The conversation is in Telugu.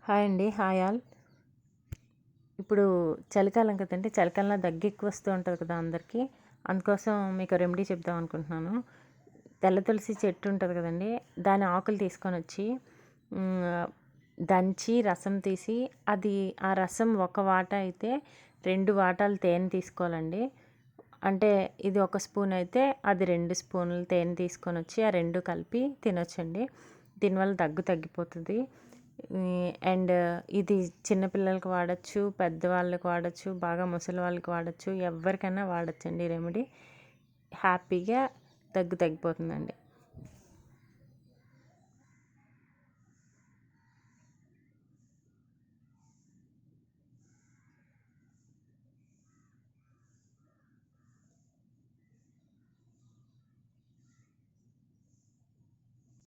హాయ్ అండి. Hi all. ఇప్పుడు చలికాలం కదండి. చలికాలంలో దగ్గు ఎక్కువ వస్తూ ఉంటుంది కదా అందరికీ. అందుకోసం మీకు రెమెడీ చెప్దాం అనుకుంటున్నాను. తెల్ల తులసి చెట్టు ఉంటుంది కదండి, దాని ఆకులు తీసుకొని వచ్చి దంచి రసం తీసి, అది ఆ రసం ఒక వాటా అయితే 2 వాటాలు తేనె తీసుకోవాలండి. అంటే ఇది 1 స్పూన్ అయితే అది 2 స్పూన్లు తేనె తీసుకొని వచ్చి ఆ 2 కలిపి తినొచ్చండి. దీనివల్ల దగ్గు తగ్గిపోతుంది. అండ్ ఇది చిన్నపిల్లలకి వాడచ్చు, పెద్దవాళ్ళకి వాడచ్చు, బాగా ముసలి వాళ్ళకి వాడచ్చు, ఎవరికైనా వాడచ్చండి. రెమెడీ హ్యాపీగా దగ్గు తగ్గిపోతుందండి.